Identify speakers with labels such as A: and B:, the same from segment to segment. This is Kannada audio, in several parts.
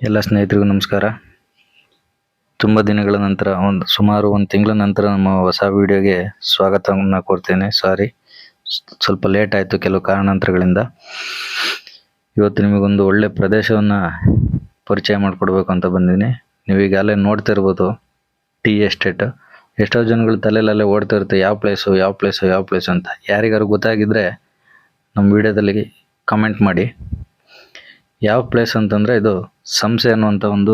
A: ಎಲ್ಲ ಸ್ನೇಹಿತರಿಗೂ ನಮಸ್ಕಾರ. ತುಂಬ ದಿನಗಳ ನಂತರ ಸುಮಾರು ಒಂದು ತಿಂಗಳ ನಂತರ ನಮ್ಮ ಹೊಸ ವಿಡಿಯೋಗೆ ಸ್ವಾಗತವನ್ನು ಕೋರ್ತೇನೆ. ಸಾರಿ, ಸ್ವಲ್ಪ ಲೇಟ್ ಆಯಿತು ಕೆಲವು ಕಾರಣಾಂತರಗಳಿಂದ. ಇವತ್ತು ನಿಮಗೊಂದು ಒಳ್ಳೆ ಪ್ರದೇಶವನ್ನು ಪರಿಚಯ ಮಾಡಿಕೊಡ್ಬೇಕು ಅಂತ ಬಂದಿದ್ದೀನಿ. ನೀವು ಈಗಾಗಲೇ ನೋಡ್ತಾ ಇರ್ಬೋದು ಟೀ ಎಸ್ಟೇಟ್. ಎಷ್ಟೋ ಜನಗಳು ತಲೆಯಲ್ಲೇ ಓಡ್ತಾ ಇರುತ್ತೆ, ಯಾವ ಪ್ಲೇಸು ಅಂತ. ಯಾರಿಗಾರು ಗೊತ್ತಾಗಿದ್ದರೆ ನಮ್ಮ ವಿಡಿಯೋದಲ್ಲಿ ಕಮೆಂಟ್ ಮಾಡಿ. ಯಾವ ಪ್ಲೇಸ್ ಅಂತಂದರೆ ಇದು ಸಂಸೆ ಅನ್ನುವಂಥ ಒಂದು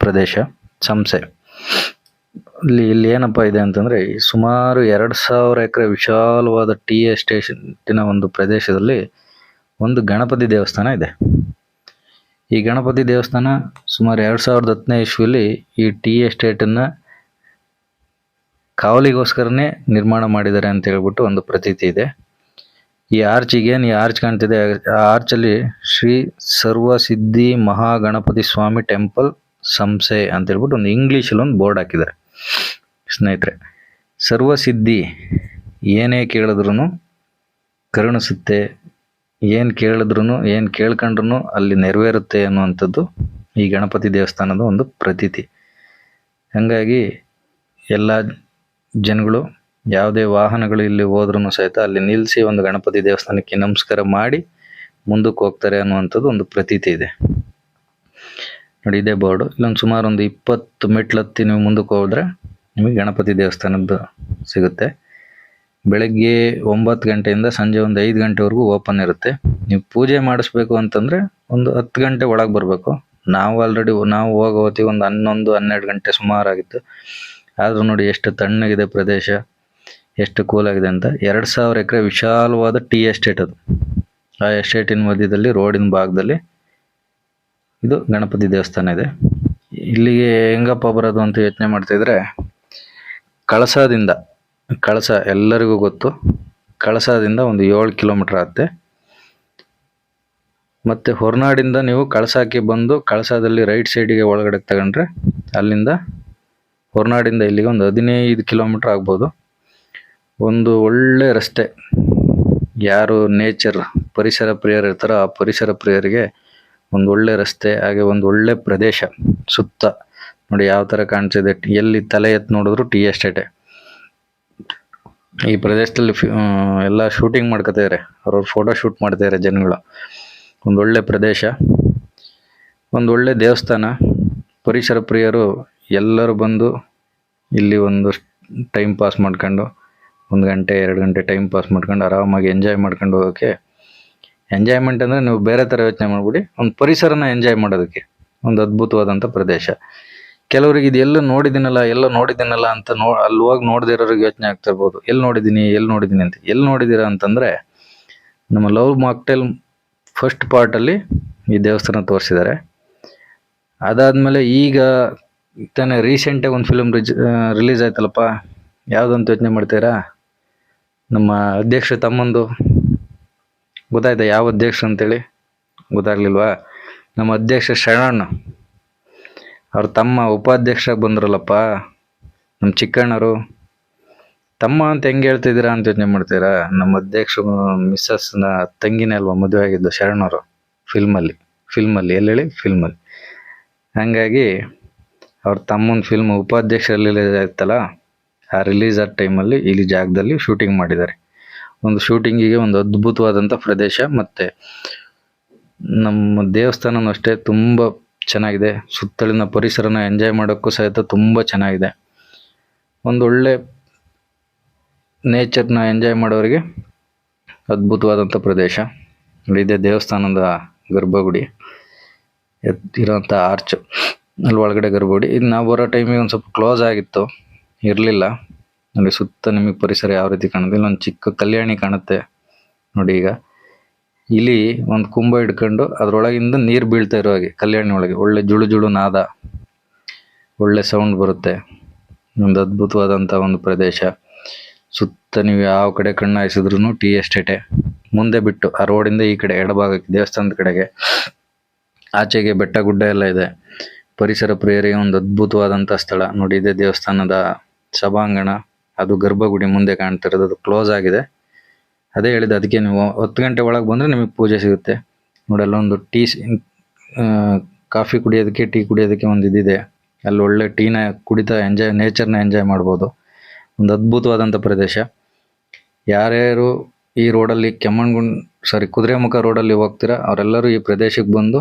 A: ಪ್ರದೇಶ. ಸಂಸೆ ಇಲ್ಲಿ ಏನಪ್ಪ ಇದೆ ಅಂತಂದರೆ, ಸುಮಾರು 2000 ಎಕರೆ ವಿಶಾಲವಾದ ಟೀ ಎಸ್ಟೇಟಿನ ಒಂದು ಪ್ರದೇಶದಲ್ಲಿ ಒಂದು ಗಣಪತಿ ದೇವಸ್ಥಾನ ಇದೆ. ಈ ಗಣಪತಿ ದೇವಸ್ಥಾನ ಸುಮಾರು 2010ನೇ ಇಸ್ವಿಯಲ್ಲಿ ಈ ಟೀ ಎಸ್ಟೇಟನ್ನು ಕಾವಲಿಗೋಸ್ಕರನೇ ನಿರ್ಮಾಣ ಮಾಡಿದ್ದಾರೆ ಅಂತ ಹೇಳ್ಬಿಟ್ಟು ಒಂದು ಪ್ರತೀತಿ ಇದೆ. ಈ ಆರ್ಚ್ ಕಾಣ್ತಿದೆ, ಆ ಆರ್ಚಲ್ಲಿ ಶ್ರೀ ಸರ್ವಸಿದ್ಧಿ ಮಹಾಗಣಪತಿ ಸ್ವಾಮಿ ಟೆಂಪಲ್ ಸಂಸೆ ಅಂತ ಹೇಳ್ಬಿಟ್ಟು ಒಂದು ಇಂಗ್ಲೀಷಲ್ಲಿ ಒಂದು ಬೋರ್ಡ್ ಹಾಕಿದ್ದಾರೆ. ಸ್ನೇಹಿತರೆ, ಸರ್ವಸಿದ್ಧಿ ಏನೇ ಕೇಳಿದ್ರು ಕರುಣಿಸುತ್ತೆ, ಏನು ಕೇಳ್ಕೊಂಡ್ರು ಅಲ್ಲಿ ನೆರವೇರುತ್ತೆ ಅನ್ನುವಂಥದ್ದು ಈ ಗಣಪತಿ ದೇವಸ್ಥಾನದ ಒಂದು ಪ್ರತೀತಿ. ಹಾಗಾಗಿ ಎಲ್ಲ ಜನಗಳು ಯಾವುದೇ ವಾಹನಗಳು ಇಲ್ಲಿ ಹೋದ್ರೂ ಸಹಿತ ಅಲ್ಲಿ ನಿಲ್ಲಿಸಿ ಒಂದು ಗಣಪತಿ ದೇವಸ್ಥಾನಕ್ಕೆ ನಮಸ್ಕಾರ ಮಾಡಿ ಮುಂದಕ್ಕೆ ಹೋಗ್ತಾರೆ ಅನ್ನುವಂಥದ್ದು ಒಂದು ಪ್ರತೀತಿ ಇದೆ. ನೋಡಿ, ಇದೇ ಬೋರ್ಡು. ಇಲ್ಲೊಂದು ಸುಮಾರು ಒಂದು 20 ಮೆಟ್ಲು ಹತ್ತಿ ನೀವು ಮುಂದಕ್ಕೆ ಹೋದ್ರೆ ನಿಮಗೆ ಗಣಪತಿ ದೇವಸ್ಥಾನದ್ದು ಸಿಗುತ್ತೆ. ಬೆಳಗ್ಗೆ 9 ಗಂಟೆಯಿಂದ ಸಂಜೆ ಒಂದು 5 ಗಂಟೆವರೆಗೂ ಓಪನ್ ಇರುತ್ತೆ. ನೀವು ಪೂಜೆ ಮಾಡಿಸ್ಬೇಕು ಅಂತಂದರೆ ಒಂದು 10 ಗಂಟೆ ಒಳಗೆ ಬರಬೇಕು. ನಾವು ಹೋಗೋ ಹೊತ್ತಿಗೆ ಒಂದು 11-12 ಗಂಟೆ ಸುಮಾರಾಗಿತ್ತು. ಆದರೂ ನೋಡಿ ಎಷ್ಟು ತಣ್ಣಗಿದೆ ಪ್ರದೇಶ, ಎಷ್ಟು ಕೂಲಾಗಿದೆ ಅಂತ. 2000 ಎಕರೆ ವಿಶಾಲವಾದ ಟೀ ಎಸ್ಟೇಟ್ ಅದು. ಆ ಎಸ್ಟೇಟಿನ ಮಧ್ಯದಲ್ಲಿ ರೋಡಿನ ಭಾಗದಲ್ಲಿ ಇದು ಗಣಪತಿ ದೇವಸ್ಥಾನ ಇದೆ. ಇಲ್ಲಿಗೆ ಹೆಂಗಪ್ಪ ಬರೋದು ಅಂತ ಯೋಚನೆ ಮಾಡ್ತಾಯಿದ್ರೆ, ಕಳಸ ಎಲ್ಲರಿಗೂ ಗೊತ್ತು. ಕಳಸದಿಂದ ಒಂದು 7 ಕಿಲೋಮೀಟರ್ ಆಗುತ್ತೆ. ಮತ್ತು ಹೊರನಾಡಿಂದ ನೀವು ಕಳಸಕ್ಕೆ ಬಂದು ಕಳಸದಲ್ಲಿ ರೈಟ್ ಸೈಡಿಗೆ ಒಳಗಡೆ ತಗೊಂಡ್ರೆ ಅಲ್ಲಿಂದ ಹೊರನಾಡಿಂದ ಇಲ್ಲಿಗೆ ಒಂದು 15 ಕಿಲೋಮೀಟರ್ ಆಗ್ಬೋದು. ಒಂದು ಒಳ್ಳೆ ರಸ್ತೆ. ಯಾರು ಪರಿಸರ ಪ್ರಿಯರು ಇರ್ತಾರೋ ಆ ಪರಿಸರ ಪ್ರಿಯರಿಗೆ ಒಂದು ಒಳ್ಳೆ ರಸ್ತೆ, ಹಾಗೆ ಒಂದು ಒಳ್ಳೆ ಪ್ರದೇಶ. ಸುತ್ತ ನೋಡಿ ಯಾವ ಥರ ಕಾಣಿಸಿದೆ. ಎಲ್ಲಿ ತಲೆ ಎತ್ತು ನೋಡಿದ್ರು ಟೀ ಎಸ್ಟೇಟೆ. ಈ ಪ್ರದೇಶದಲ್ಲಿ ಎಲ್ಲ ಶೂಟಿಂಗ್ ಮಾಡ್ಕೋತಾರೆ, ಅವ್ರವ್ರು ಫೋಟೋ ಶೂಟ್ ಮಾಡ್ತಾರೆ ಜನಗಳು. ಒಂದೊಳ್ಳೆ ಪ್ರದೇಶ, ಒಂದೊಳ್ಳೆ ದೇವಸ್ಥಾನ. ಪರಿಸರ ಪ್ರಿಯರು ಎಲ್ಲರೂ ಬಂದು ಇಲ್ಲಿ ಒಂದು ಟೈಮ್ ಪಾಸ್ ಮಾಡ್ಕೊಂಡು 1 ಗಂಟೆ 2 ಗಂಟೆ ಟೈಮ್ ಪಾಸ್ ಮಾಡ್ಕೊಂಡು ಆರಾಮಾಗಿ ಎಂಜಾಯ್ ಮಾಡ್ಕೊಂಡು ಹೋಗೋಕ್ಕೆ. ಎಂಜಾಯ್ಮೆಂಟ್ ಅಂದರೆ ನೀವು ಬೇರೆ ಥರ ಯೋಚನೆ ಮಾಡ್ಬಿಡಿ, ಒಂದು ಪರಿಸರನ ಎಂಜಾಯ್ ಮಾಡೋದಕ್ಕೆ ಒಂದು ಅದ್ಭುತವಾದಂಥ ಪ್ರದೇಶ. ಕೆಲವರಿಗೆ ಇದು ಎಲ್ಲೋ ನೋಡಿದ್ದೀನಲ್ಲ ಅಂತ ಅಲ್ಲಿ ಹೋಗಿ ನೋಡದೇ ಇರೋರಿಗೆ ಯೋಚನೆ ಆಗ್ತಾ ಇರ್ಬೋದು, ಎಲ್ಲಿ ನೋಡಿದ್ದೀನಿ ಅಂತ. ಎಲ್ಲಿ ನೋಡಿದ್ದೀರಾ ಅಂತಂದರೆ, ನಮ್ಮ ಲವ್ ಮಾಕ್ಟೇಲ್ ಫಸ್ಟ್ ಪಾರ್ಟಲ್ಲಿ ಈ ದೇವಸ್ಥಾನ ತೋರಿಸಿದ್ದಾರೆ. ಅದಾದಮೇಲೆ ಈಗ ತಾನೇ ರೀಸೆಂಟಾಗಿ ಒಂದು ಫಿಲ್ಮ್ ರಿಲೀಸ್ ಆಯ್ತಲ್ಲಪ್ಪ, ಯಾವುದಂತ ಯೋಚನೆ ಮಾಡ್ತೀರಾ? ನಮ್ಮ ಅಧ್ಯಕ್ಷ ತಮ್ಮಂದು ಗೊತ್ತಾಯ್ತಾ? ಯಾವ ಅಧ್ಯಕ್ಷ ಅಂತೇಳಿ ಗೊತ್ತಾಗ್ಲಿಲ್ವಾ? ನಮ್ಮ ಅಧ್ಯಕ್ಷ ಶರಣ, ಅವ್ರ ತಮ್ಮ ಉಪಾಧ್ಯಕ್ಷರಾಗಿ ಬಂದ್ರಲ್ಲಪ್ಪ, ನಮ್ಮ ಚಿಕ್ಕಣ್ಣರು. ತಮ್ಮ ಅಂತ ಹೆಂಗೆ ಹೇಳ್ತಿದ್ದೀರಾ ಅಂತ ಯೋಚನೆ ಮಾಡ್ತೀರಾ? ನಮ್ಮ ಅಧ್ಯಕ್ಷ ಮಿಸ್ಸಸ್ನ ತಂಗಿನೇ ಅಲ್ವಾ ಮದುವೆ ಆಗಿದ್ದು ಶರಣವರು ಫಿಲ್ಮಲ್ಲಿ ಎಲ್ಲೇಳಿ ಫಿಲ್ಮಲ್ಲಿ. ಹಾಗಾಗಿ ಅವ್ರ ತಮ್ಮನ ಫಿಲ್ಮ್ ಉಪಾಧ್ಯಕ್ಷ ರಿಲೀಸ್ ಆಯ್ತಲ್ಲ, ಆ ರಿಲೀಸ್ ಆದ ಟೈಮಲ್ಲಿ ಇಲ್ಲಿ ಜಾಗದಲ್ಲಿ ಶೂಟಿಂಗ್ ಮಾಡಿದ್ದಾರೆ. ಒಂದು ಶೂಟಿಂಗಿಗೆ ಒಂದು ಅದ್ಭುತವಾದಂಥ ಪ್ರದೇಶ. ಮತ್ತು ನಮ್ಮ ದೇವಸ್ಥಾನನೂ ಅಷ್ಟೇ ತುಂಬ ಚೆನ್ನಾಗಿದೆ. ಸುತ್ತಲಿನ ಪರಿಸರನ ಎಂಜಾಯ್ ಮಾಡೋಕ್ಕೂ ಸಹಿತ ತುಂಬ ಚೆನ್ನಾಗಿದೆ. ಒಂದೊಳ್ಳೆ ನೇಚರ್ನ ಎಂಜಾಯ್ ಮಾಡೋರಿಗೆ ಅದ್ಭುತವಾದಂಥ ಪ್ರದೇಶ. ಇದೇ ದೇವಸ್ಥಾನದ ಗರ್ಭಗುಡಿ ಇರೋಂಥ ಆರ್ಚ್, ಅಲ್ಲಿ ಒಳಗಡೆ ಗರ್ಭಗುಡಿ. ಇದು ನಾವು ಬರೋ ಟೈಮಿಗೆ ಒಂದು ಸ್ವಲ್ಪ ಕ್ಲೋಸ್ ಆಗಿತ್ತು, ಇರಲಿಲ್ಲ. ನೋಡಿ ಸುತ್ತ ನಿಮಗೆ ಪರಿಸರ ಯಾವ ರೀತಿ ಕಾಣುತ್ತೆ. ಇಲ್ಲೊಂದು ಚಿಕ್ಕ ಕಲ್ಯಾಣಿ ಕಾಣುತ್ತೆ ನೋಡಿ. ಈಗ ಇಲ್ಲಿ ಒಂದು ಕುಂಭ ಹಿಡ್ಕೊಂಡು ಅದರೊಳಗಿಂದ ನೀರು ಬೀಳ್ತಾ ಇರೋ ಹಾಗೆ ಕಲ್ಯಾಣಿ ಒಳಗೆ ಒಳ್ಳೆ ಜುಳು ನಾದ, ಒಳ್ಳೆ ಸೌಂಡ್ ಬರುತ್ತೆ. ಒಂದು ಅದ್ಭುತವಾದಂಥ ಒಂದು ಪ್ರದೇಶ. ಸುತ್ತ ನೀವು ಯಾವ ಕಡೆ ಕಣ್ಣು ಹಾಯಿಸಿದ್ರು ಟೀ ಎಸ್ಟೇಟೆ. ಮುಂದೆ ಬಿಟ್ಟು ಆ ರೋಡಿಂದ ಈ ಕಡೆ ಎಡಭಾಗಕ್ಕೆ ದೇವಸ್ಥಾನದ ಕಡೆಗೆ ಆಚೆಗೆ ಬೆಟ್ಟ ಗುಡ್ಡ ಎಲ್ಲ ಇದೆ. ಪರಿಸರ ಪ್ರಿಯರಿಗೆ ಒಂದು ಅದ್ಭುತವಾದಂಥ ಸ್ಥಳ ನೋಡಿ. ಇದೆ ದೇವಸ್ಥಾನದ ಸಭಾಂಗಣ, ಅದು ಗರ್ಭಗುಡಿ ಮುಂದೆ ಕಾಣ್ತಿರೋದು. ಅದು ಕ್ಲೋಸ್ ಆಗಿದೆ. ಅದೇ ಹೇಳಿದೆ, ಅದಕ್ಕೆ ನೀವು 10 ಗಂಟೆ ಒಳಗೆ ಬಂದರೆ ನಿಮಗೆ ಪೂಜೆ ಸಿಗುತ್ತೆ. ನೋಡಿ, ಅಲ್ಲೊಂದು ಕಾಫಿ ಕುಡಿಯೋದಕ್ಕೆ, ಟೀ ಕುಡಿಯೋದಕ್ಕೆ ಒಂದು ಇದಿದೆ. ಅಲ್ಲಿ ಒಳ್ಳೆ ಟೀನ ಕುಡಿತಾ ನೇಚರ್ನ ಎಂಜಾಯ್ ಮಾಡ್ಬೋದು. ಒಂದು ಅದ್ಭುತವಾದಂಥ ಪ್ರದೇಶ. ಯಾರ್ಯಾರು ಈ ರೋಡಲ್ಲಿ ಕುದುರೆಮುಖ ರೋಡಲ್ಲಿ ಹೋಗ್ತೀರಾ ಅವರೆಲ್ಲರೂ ಈ ಪ್ರದೇಶಕ್ಕೆ ಬಂದು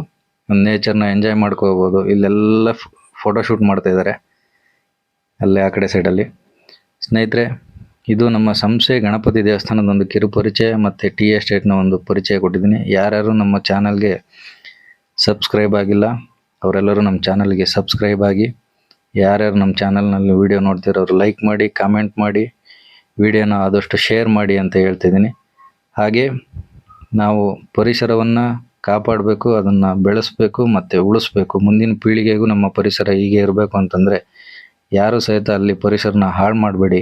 A: ಒಂದು ನೇಚರ್ನ ಎಂಜಾಯ್ ಮಾಡ್ಕೋಬೋದು. ಇಲ್ಲೆಲ್ಲ ಫೋಟೋಶೂಟ್ ಮಾಡ್ತಾಯಿದ್ದಾರೆ ಅಲ್ಲೇ ಆ ಕಡೆ ಸೈಡಲ್ಲಿ. ಸ್ನೇಹಿತರೆ, ಇದು ನಮ್ಮ ಸಂಸೆ ಗಣಪತಿ ದೇವಸ್ಥಾನದ ಒಂದು ಕಿರು ಪರಿಚಯ ಮತ್ತು ಟೀ ಎಸ್ಟೇಟ್ನ ಒಂದು ಪರಿಚಯ ಕೊಟ್ಟಿದ್ದೀನಿ. ಯಾರ್ಯಾರು ನಮ್ಮ ಚಾನಲ್ಗೆ ಸಬ್ಸ್ಕ್ರೈಬ್ ಆಗಿಲ್ಲ ಅವರೆಲ್ಲರೂ ನಮ್ಮ ಚಾನಲ್ಗೆ ಸಬ್ಸ್ಕ್ರೈಬ್ ಆಗಿ. ಯಾರ್ಯಾರು ನಮ್ಮ ಚಾನಲ್ನಲ್ಲಿ ವೀಡಿಯೋ ನೋಡ್ತಿರೋರು ಲೈಕ್ ಮಾಡಿ, ಕಾಮೆಂಟ್ ಮಾಡಿ, ವಿಡಿಯೋನ ಆದಷ್ಟು ಶೇರ್ ಮಾಡಿ ಅಂತ ಹೇಳ್ತಿದ್ದೀನಿ. ಹಾಗೆ ನಾವು ಪರಿಸರವನ್ನು ಕಾಪಾಡಬೇಕು, ಅದನ್ನು ಬೆಳೆಸಬೇಕು ಮತ್ತು ಉಳಿಸ್ಬೇಕು. ಮುಂದಿನ ಪೀಳಿಗೆಗೂ ನಮ್ಮ ಪರಿಸರ ಹೀಗೆ ಇರಬೇಕು ಅಂತಂದರೆ ಯಾರೂ ಸಹಿತ ಅಲ್ಲಿ ಪರಿಸರನ ಹಾಳು ಮಾಡಬೇಡಿ.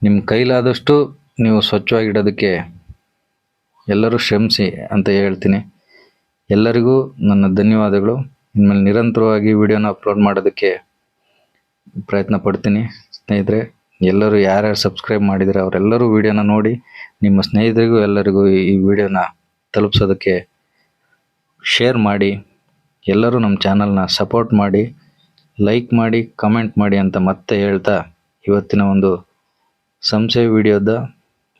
A: ನಿಮ್ಮ ಕೈಲಾದಷ್ಟು ನೀವು ಸ್ವಚ್ಛವಾಗಿಡೋದಕ್ಕೆ ಎಲ್ಲರೂ ಶ್ರಮಿಸಿ ಅಂತ ಹೇಳ್ತೀನಿ. ಎಲ್ಲರಿಗೂ ನನ್ನ ಧನ್ಯವಾದಗಳು. ಇನ್ಮೇಲೆ ನಿರಂತರವಾಗಿ ವಿಡಿಯೋನ ಅಪ್ಲೋಡ್ ಮಾಡೋದಕ್ಕೆ ಪ್ರಯತ್ನ ಪಡ್ತೀನಿ. ಸ್ನೇಹಿತರೆ, ಎಲ್ಲರೂ ಯಾರ್ಯಾರು ಸಬ್ಸ್ಕ್ರೈಬ್ ಮಾಡಿದರೆ ಅವರೆಲ್ಲರೂ ವಿಡಿಯೋನ ನೋಡಿ ನಿಮ್ಮ ಸ್ನೇಹಿತರಿಗೂ ಎಲ್ಲರಿಗೂ ಈ ವಿಡಿಯೋನ ತಲುಪಿಸೋದಕ್ಕೆ ಶೇರ್ ಮಾಡಿ. ಎಲ್ಲರೂ ನಮ್ಮ ಚಾನಲ್ನ ಸಪೋರ್ಟ್ ಮಾಡಿ, ಲೈಕ್ ಮಾಡಿ, ಕಮೆಂಟ್ ಮಾಡಿ ಅಂತ ಮತ್ತೆ ಹೇಳ್ತಾ ಇವತ್ತಿನ ಒಂದು ಸಂಸೆ ವಿಡಿಯೋದ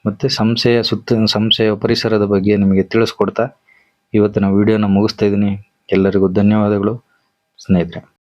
A: ಮತ್ತು ಸಂಸೆಯ ಪರಿಸರದ ಬಗ್ಗೆ ನಿಮಗೆ ತಿಳಿಸ್ಕೊಡ್ತಾ ಇವತ್ತಿನ ವಿಡಿಯೋನ ಮುಗಿಸ್ತಾ ಇದ್ದೀನಿ. ಎಲ್ಲರಿಗೂ ಧನ್ಯವಾದಗಳು ಸ್ನೇಹಿತರೆ.